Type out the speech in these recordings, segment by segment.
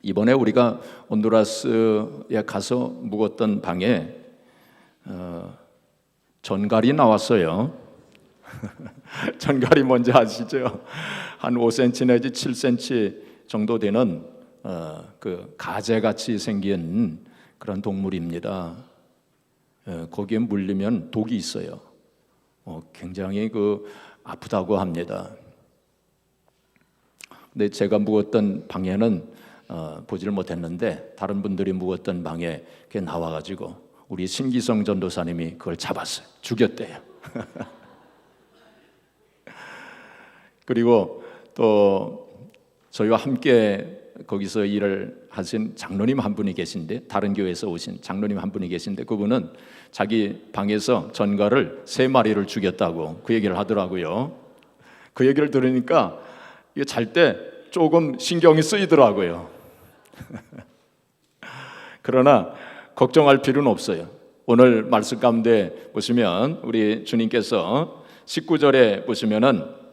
이번에 우리가 온두라스에 가서 묵었던 방에 전갈이 나왔어요. 전갈이 뭔지 아시죠? 한 5cm 내지 7cm 정도 되는 그 가재같이 생긴 그런 동물입니다. 거기에 물리면 독이 있어요. 굉장히 아프다고 합니다. 근데 제가 묵었던 방에는 보지를 못했는데 다른 분들이 묵었던 방에 그게 나와가지고 우리 신기성 전도사님이 그걸 잡았어요. 죽였대요. 그리고 또 저희와 함께 거기서 일을 하신 장로님 한 분이 계신데, 다른 교회에서 오신 장로님 한 분이 계신데, 그분은 자기 방에서 전갈을 3마리를 죽였다고 그 얘기를 하더라고요. 그 얘기를 들으니까 잘 때 조금 신경이 쓰이더라고요. 그러나 걱정할 필요는 없어요. 오늘 말씀 가운데 보시면 우리 주님께서 19절에 보시면은,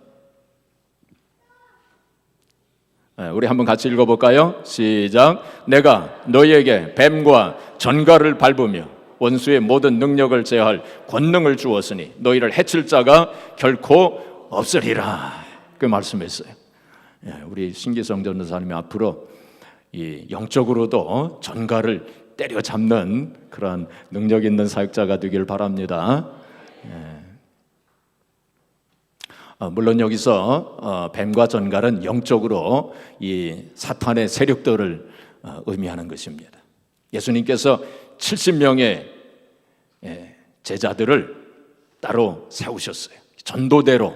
우리 한번 같이 읽어볼까요? 시작. 내가 너희에게 뱀과 전갈을 밟으며 원수의 모든 능력을 제어할 권능을 주었으니 너희를 해칠 자가 결코 없으리라. 그 말씀했어요. 우리 신기성 전도사님이 앞으로 이 영적으로도 전갈을 때려잡는 그런 능력 있는 사역자가 되길 바랍니다. 물론 여기서 뱀과 전갈은 영적으로 이 사탄의 세력들을 의미하는 것입니다. 예수님께서 70명의 제자들을 따로 세우셨어요. 전도대로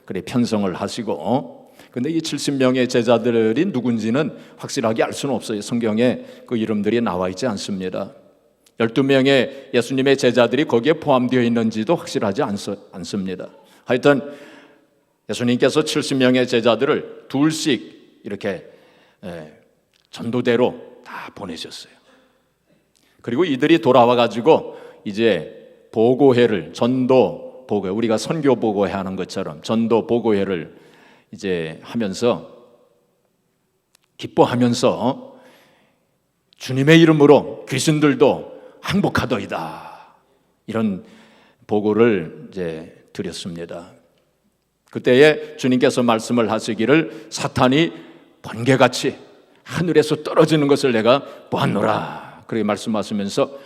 그래 편성을 하시고, 근데 이 70명의 제자들이 누군지는 확실하게 알 수는 없어요. 성경에 그 이름들이 나와 있지 않습니다. 12명의 예수님의 제자들이 거기에 포함되어 있는지도 확실하지 않습니다. 하여튼 예수님께서 70명의 제자들을 둘씩 이렇게 전도대로 다 보내셨어요. 그리고 이들이 돌아와 가지고 이제 보고회를, 전도 보고회, 우리가 선교 보고회 하는 것처럼 전도 보고회를 이제 하면서 기뻐하면서 주님의 이름으로 귀신들도 항복하더이다, 이런 보고를 이제 드렸습니다. 그때에 주님께서 말씀을 하시기를 사탄이 번개같이 하늘에서 떨어지는 것을 내가 보았노라, 그렇게 말씀하시면서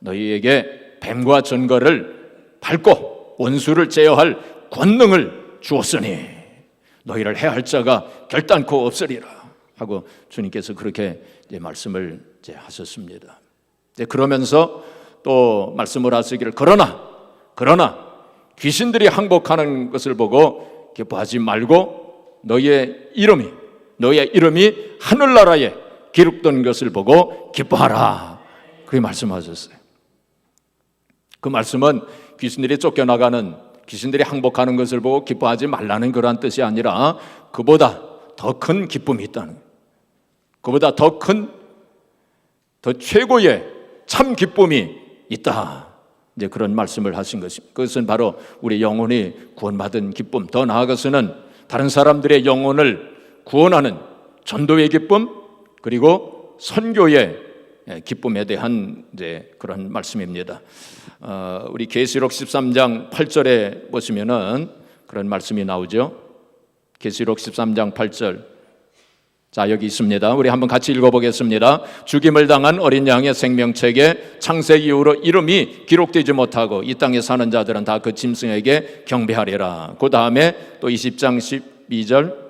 너희에게 뱀과 전갈을 밟고 원수를 제어할 권능을 주었으니 너희를 해할 자가 결단코 없으리라 하고 주님께서 그렇게 이제 말씀을 이제 하셨습니다. 그러면서 또 말씀을 하시기를 그러나 귀신들이 항복하는 것을 보고 기뻐하지 말고 너희의 이름이 하늘나라에 기록된 것을 보고 기뻐하라, 그렇게 말씀하셨어요. 그 말씀은 귀신들이 쫓겨나가는, 귀신들이 항복하는 것을 보고 기뻐하지 말라는 그러한 뜻이 아니라 그보다 더 큰 기쁨이 있다는 거예요. 그보다 더 최고의 참 기쁨이 있다, 이제 그런 말씀을 하신 것입니다. 그것은 바로 우리 영혼이 구원받은 기쁨, 더 나아가서는 다른 사람들의 영혼을 구원하는 전도의 기쁨, 그리고 선교의 기쁨에 대한 이제 그런 말씀입니다. 우리 계시록 13장 8절에 보시면은 그런 말씀이 나오죠. 계시록 13장 8절. 자, 여기 있습니다. 우리 한번 같이 읽어보겠습니다. 죽임을 당한 어린 양의 생명책에 창세기 이후로 이름이 기록되지 못하고 이 땅에 사는 자들은 다 그 짐승에게 경배하리라. 그 다음에 또 20장 12절.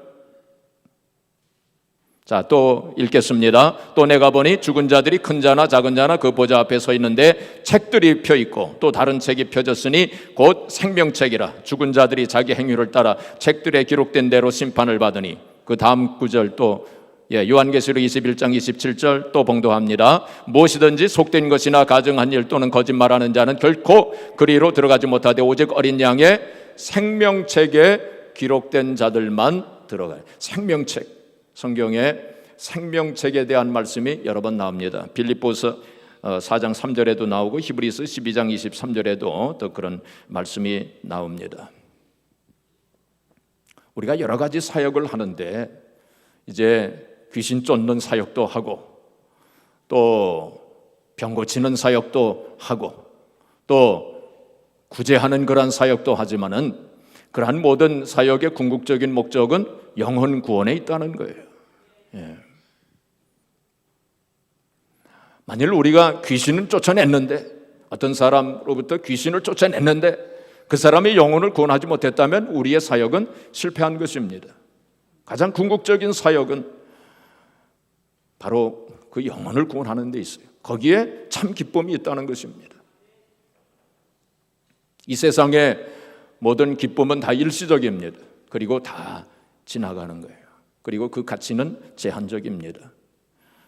자, 또 읽겠습니다. 또 내가 보니 죽은 자들이 큰 자나 작은 자나 그 보좌 앞에 서 있는데 책들이 펴 있고 또 다른 책이 펴졌으니 곧 생명책이라. 죽은 자들이 자기 행위를 따라 책들에 기록된 대로 심판을 받으니. 그 다음 구절 또 요한계시록 21장 27절 또 봉도합니다. 무엇이든지 속된 것이나 가증한 일 또는 거짓말하는 자는 결코 그리로 들어가지 못하되 오직 어린 양의 생명책에 기록된 자들만 들어가요. 생명책, 성경에 생명책에 대한 말씀이 여러 번 나옵니다. 빌립보서 4장 3절에도 나오고 히브리서 12장 23절에도 또 그런 말씀이 나옵니다. 우리가 여러 가지 사역을 하는데 이제 귀신 쫓는 사역도 하고 또 병 고치는 사역도 하고 또 구제하는 그러한 사역도 하지만은 그러한 모든 사역의 궁극적인 목적은 영혼 구원에 있다는 거예요. 예. 만일 우리가 귀신을 쫓아냈는데, 어떤 사람으로부터 귀신을 쫓아냈는데 그 사람의 영혼을 구원하지 못했다면 우리의 사역은 실패한 것입니다. 가장 궁극적인 사역은 바로 그 영혼을 구원하는 데 있어요. 거기에 참 기쁨이 있다는 것입니다. 이 세상의 모든 기쁨은 다 일시적입니다. 그리고 다 지나가는 거예요. 그리고 그 가치는 제한적입니다.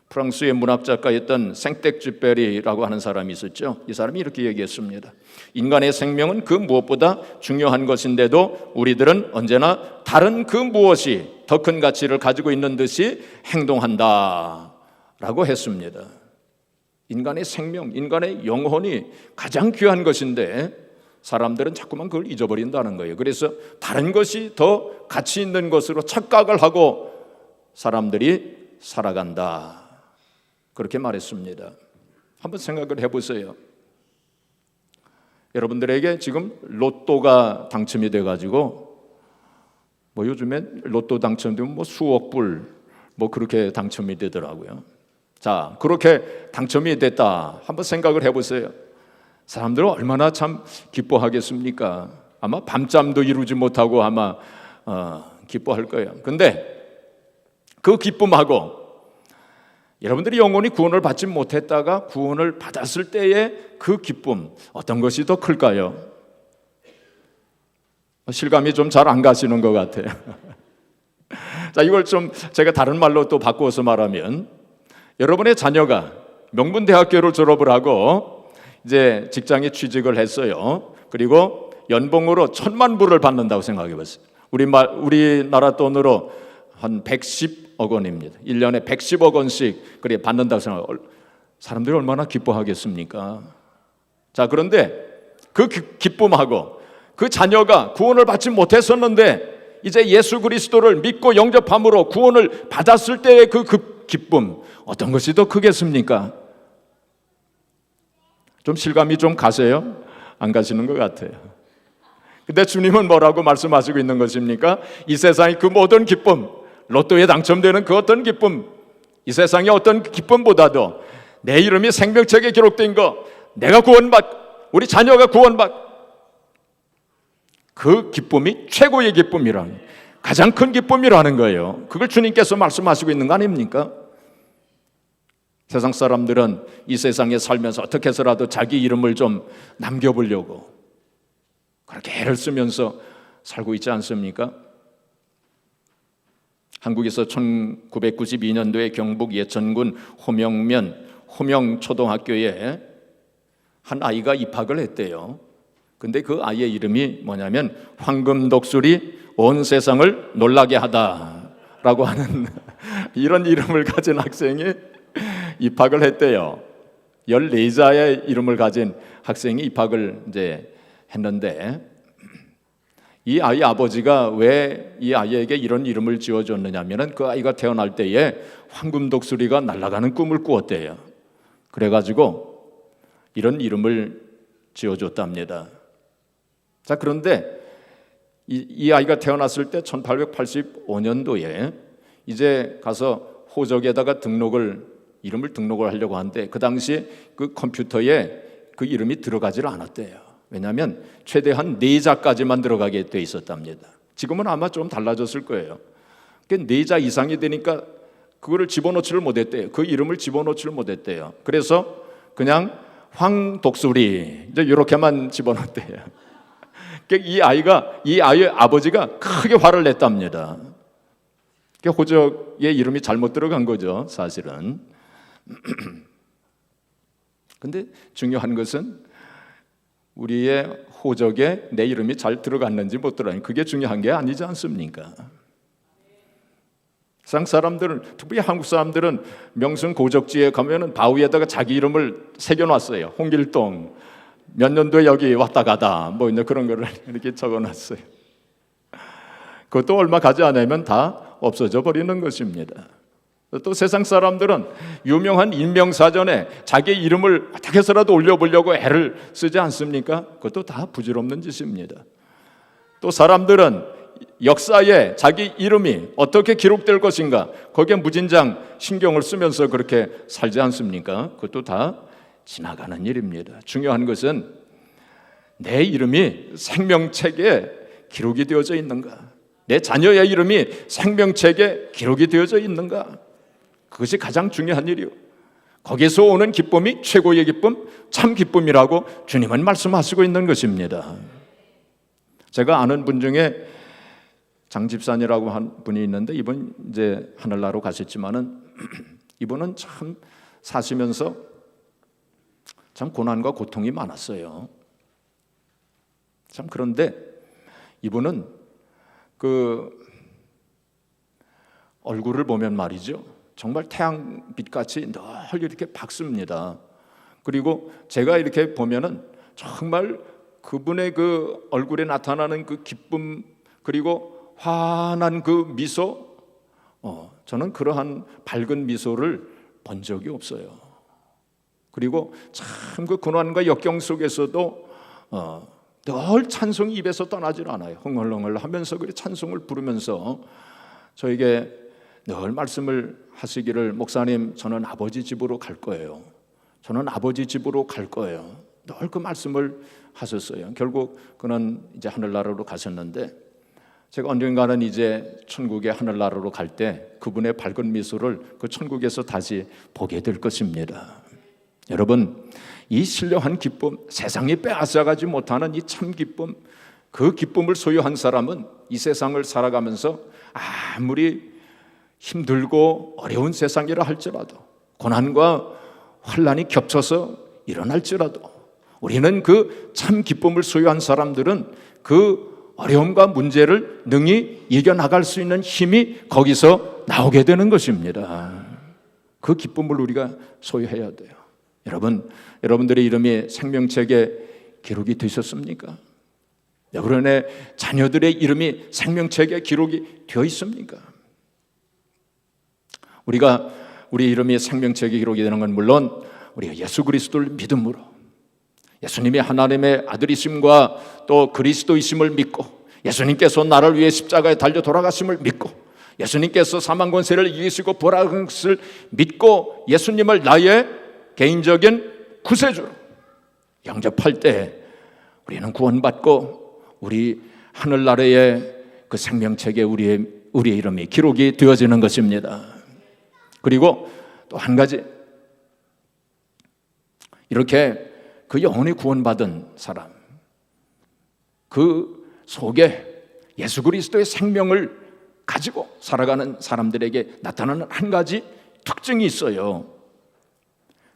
프랑스의 문학작가였던 생텍쥐페리라고 하는 사람이 있었죠. 이 사람이 이렇게 얘기했습니다. 인간의 생명은 그 무엇보다 중요한 것인데도 우리들은 언제나 다른 그 무엇이 더 큰 가치를 가지고 있는 듯이 행동한다 라고 했습니다. 인간의 생명, 인간의 영혼이 가장 귀한 것인데 사람들은 자꾸만 그걸 잊어버린다는 거예요. 그래서 다른 것이 더 가치 있는 것으로 착각을 하고 사람들이 살아간다, 그렇게 말했습니다. 한번 생각을 해보세요. 여러분들에게 지금 로또가 당첨이 돼가지고 요즘엔 로또 당첨되면 수억 불 그렇게 당첨이 되더라고요. 자, 그렇게 당첨이 됐다. 한번 생각을 해보세요. 사람들은 얼마나 참 기뻐하겠습니까? 아마 밤잠도 이루지 못하고 아마 기뻐할 거예요. 근데 그 기쁨하고 여러분들이 영혼이 구원을 받지 못했다가 구원을 받았을 때의 그 기쁨, 어떤 것이 더 클까요? 실감이 좀 잘 안 가시는 것 같아요. 자, 이걸 좀 제가 다른 말로 또 바꾸어서 말하면, 여러분의 자녀가 명문대학교를 졸업을 하고 이제 직장에 취직을 했어요. 그리고 연봉으로 1,000만 불을 받는다고 생각해 보세요. 우리나라 돈으로 한 110억 원입니다. 1년에 110억 원씩 그래 받는다고 생각하고 사람들이 얼마나 기뻐하겠습니까? 자, 그런데 그 기쁨하고 그 자녀가 구원을 받지 못했었는데 이제 예수 그리스도를 믿고 영접함으로 구원을 받았을 때의 그 기쁨, 어떤 것이 더 크겠습니까? 좀 실감이 좀 가세요? 안 가시는 것 같아요. 근데 주님은 뭐라고 말씀하시고 있는 것입니까? 이 세상의 그 모든 기쁨, 로또에 당첨되는 그 어떤 기쁨, 이 세상의 어떤 기쁨보다도 내 이름이 생명책에 기록된 거, 내가 우리 자녀가 구원받, 그 기쁨이 최고의 기쁨이라는, 가장 큰 기쁨이라는 거예요. 그걸 주님께서 말씀하시고 있는 거 아닙니까? 세상 사람들은 이 세상에 살면서 어떻게 해서라도 자기 이름을 좀 남겨보려고 그렇게 애를 쓰면서 살고 있지 않습니까? 한국에서 1992년도에 경북 예천군 호명초등학교에 한 아이가 입학을 했대요. 근데 그 아이의 이름이 뭐냐면 황금독수리 온 세상을 놀라게 하다라고 하는 이런 이름을 가진 학생이 입학을 했대요. 14자의 이름을 가진 학생이 입학을 이제 했는데, 이 아이 아버지가 왜 이 아이에게 이런 이름을 지어줬느냐면은 그 아이가 태어날 때에 황금독수리가 날아가는 꿈을 꾸었대요. 그래가지고 이런 이름을 지어줬답니다. 자, 그런데 이 아이가 태어났을 때 1885년도에 이제 가서 호적에다가 이름을 등록을 하려고 하는데 그 당시 그 컴퓨터에 그 이름이 들어가지를 않았대요. 왜냐하면 최대한 4자까지만 들어가게 돼 있었답니다. 지금은 아마 좀 달라졌을 거예요. 4자 이상이 되니까 그거를 집어넣지를 못했대요. 그 이름을 집어넣지를 못했대요. 그래서 그냥 황독수리 이렇게만 집어넣었대요. 이 아이의 아버지가 크게 화를 냈답니다. 호적에 이름이 잘못 들어간 거죠, 사실은. 근데 중요한 것은 우리의 호적에 내 이름이 잘 들어갔는지 못 들어갔는지, 그게 중요한 게 아니지 않습니까? 세상 사람들은, 특히 한국 사람들은 명승 고적지에 가면은 바위에다가 자기 이름을 새겨놨어요. 홍길동 몇 년도에 여기 왔다 가다 이제 그런 거를 이렇게 적어놨어요. 그것도 얼마 가지 않으면 다 없어져 버리는 것입니다. 또 세상 사람들은 유명한 인명사전에 자기 이름을 어떻게 해서라도 올려보려고 애를 쓰지 않습니까? 그것도 다 부질없는 짓입니다. 또 사람들은 역사에 자기 이름이 어떻게 기록될 것인가, 거기에 무진장 신경을 쓰면서 그렇게 살지 않습니까? 그것도 다 지나가는 일입니다. 중요한 것은 내 이름이 생명책에 기록이 되어져 있는가, 내 자녀의 이름이 생명책에 기록이 되어져 있는가, 그것이 가장 중요한 일이요. 거기서 오는 기쁨이 최고의 기쁨, 참 기쁨이라고 주님은 말씀하시고 있는 것입니다. 제가 아는 분 중에 장집산이라고 한 분이 있는데, 이분 이제 하늘나라로 가셨지만은 이분은 참 사시면서 참 고난과 고통이 많았어요. 참 그런데 이분은 그 얼굴을 보면 말이죠, 정말 태양빛 같이 늘 이렇게 밝습니다. 그리고 제가 이렇게 보면은 정말 그분의 그 얼굴에 나타나는 그 기쁨, 그리고 환한 그 미소, 저는 그러한 밝은 미소를 본 적이 없어요. 그리고 참 그 고난과 역경 속에서도 늘 찬송이 입에서 떠나질 않아요. 흥얼흥얼 하면서 그 찬송을 부르면서 저에게 늘 말씀을 하시기를, 목사님, 저는 아버지 집으로 갈 거예요. 저는 아버지 집으로 갈 거예요. 늘 그 말씀을 하셨어요. 결국 그는 이제 하늘나라로 가셨는데, 제가 언젠가는 이제 천국의 하늘나라로 갈 때 그분의 밝은 미소를 그 천국에서 다시 보게 될 것입니다. 여러분, 이 신령한 기쁨, 세상이 빼앗아가지 못하는 이 참 기쁨, 그 기쁨을 소유한 사람은 이 세상을 살아가면서 아무리 힘들고 어려운 세상이라 할지라도, 고난과 환난이 겹쳐서 일어날지라도, 우리는 그 참 기쁨을 소유한 사람들은 그 어려움과 문제를 능히 이겨나갈 수 있는 힘이 거기서 나오게 되는 것입니다. 그 기쁨을 우리가 소유해야 돼요. 여러분들의 이름이 생명책에 기록이 되셨습니까? 여러분의 자녀들의 이름이 생명책에 기록이 되어 있습니까? 우리 이름이 생명책에 기록이 되는 건 물론 우리가 예수 그리스도를 믿음으로, 예수님이 하나님의 아들이심과 또 그리스도이심을 믿고, 예수님께서 나를 위해 십자가에 달려 돌아가심을 믿고, 예수님께서 사망 권세를 이기시고 부활하신 것을 믿고 예수님을 나의 개인적인 구세주로 영접할 때 우리는 구원받고 우리 하늘나라의 그 생명책에 우리의 이름이 기록이 되어지는 것입니다. 그리고 또 한 가지, 이렇게 그 영혼이 구원받은 사람, 그 속에 예수 그리스도의 생명을 가지고 살아가는 사람들에게 나타나는 한 가지 특징이 있어요.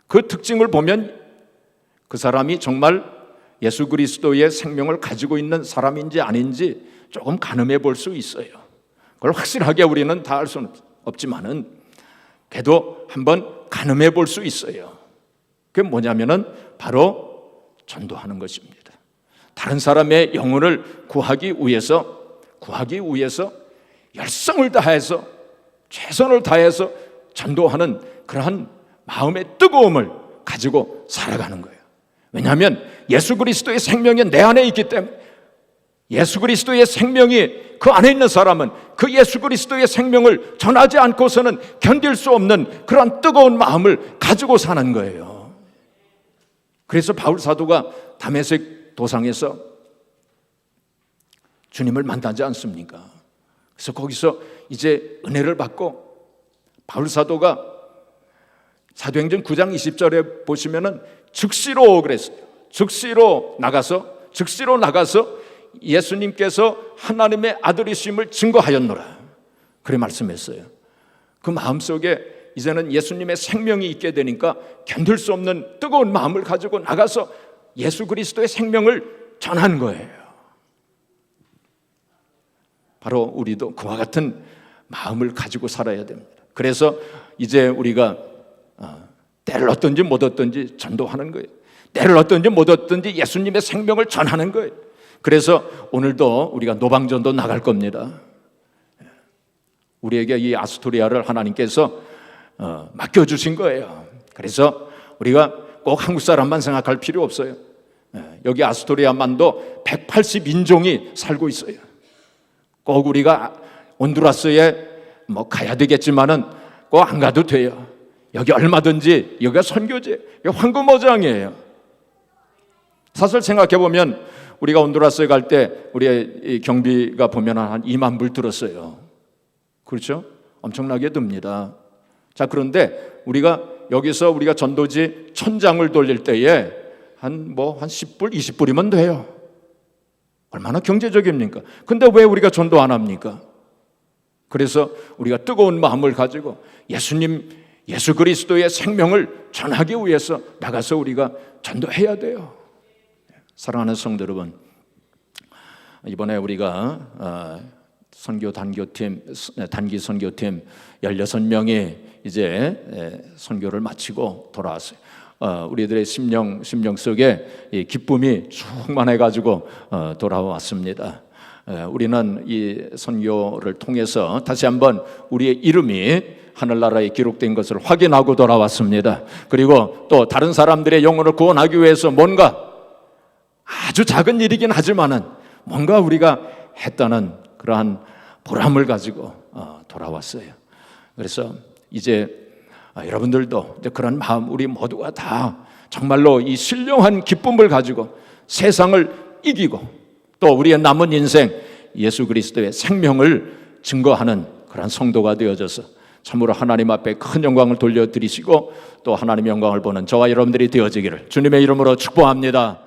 그 특징을 보면 그 사람이 정말 예수 그리스도의 생명을 가지고 있는 사람인지 아닌지 조금 가늠해 볼 수 있어요. 그걸 확실하게 우리는 다 알 수는 없지만은 그래도 한번 가늠해 볼 수 있어요. 그게 뭐냐면은 바로 전도하는 것입니다. 다른 사람의 영혼을 구하기 위해서 열성을 다해서, 최선을 다해서 전도하는 그러한 마음의 뜨거움을 가지고 살아가는 거예요. 왜냐하면 예수 그리스도의 생명이 내 안에 있기 때문에, 예수 그리스도의 생명이 그 안에 있는 사람은 그 예수 그리스도의 생명을 전하지 않고서는 견딜 수 없는 그런 뜨거운 마음을 가지고 사는 거예요. 그래서 바울 사도가 다메섹 도상에서 주님을 만나지 않습니까? 그래서 거기서 이제 은혜를 받고, 바울 사도가 사도행전 9장 20절에 보시면은 즉시로 그랬어요. 즉시로 나가서 예수님께서 하나님의 아들이심을 증거하였노라, 그래 말씀했어요. 그 마음속에 이제는 예수님의 생명이 있게 되니까 견딜 수 없는 뜨거운 마음을 가지고 나가서 예수 그리스도의 생명을 전한 거예요. 바로 우리도 그와 같은 마음을 가지고 살아야 됩니다. 그래서 이제 우리가 때를 얻든지 못 얻든지 전도하는 거예요. 때를 얻든지 못 얻든지 예수님의 생명을 전하는 거예요. 그래서 오늘도 우리가 노방전도 나갈 겁니다. 우리에게 이 아스토리아를 하나님께서 맡겨주신 거예요. 그래서 우리가 꼭 한국 사람만 생각할 필요 없어요. 여기 아스토리아만도 180인종이 살고 있어요. 꼭 우리가 온두라스에 가야 되겠지만은 꼭 안 가도 돼요. 여기 얼마든지, 여기가 선교지, 여기 황금어장이에요. 사실 생각해 보면 우리가 온두라스에 갈 때 우리의 경비가 보면 한 2만 불 들었어요. 그렇죠? 엄청나게 듭니다. 자, 그런데 여기서 우리가 전도지 1000장을 돌릴 때에 한 10불, 20불이면 돼요. 얼마나 경제적입니까? 근데 왜 우리가 전도 안 합니까? 그래서 우리가 뜨거운 마음을 가지고 예수 그리스도의 생명을 전하기 위해서 나가서 우리가 전도해야 돼요. 사랑하는 성도 여러분, 이번에 우리가 선교 단기 선교팀 16명이 이제 선교를 마치고 돌아왔어요. 우리들의 심령 속에 이 기쁨이 충만해가지고 돌아왔습니다. 우리는 이 선교를 통해서 다시 한번 우리의 이름이 하늘나라에 기록된 것을 확인하고 돌아왔습니다. 그리고 또 다른 사람들의 영혼을 구원하기 위해서 뭔가 아주 작은 일이긴 하지만은 뭔가 우리가 했다는 그러한 보람을 가지고 돌아왔어요. 그래서 이제 여러분들도 이제 그런 마음, 우리 모두가 다 정말로 이 신령한 기쁨을 가지고 세상을 이기고 또 우리의 남은 인생 예수 그리스도의 생명을 증거하는 그런 성도가 되어져서 참으로 하나님 앞에 큰 영광을 돌려드리시고 또 하나님의 영광을 보는 저와 여러분들이 되어지기를 주님의 이름으로 축복합니다.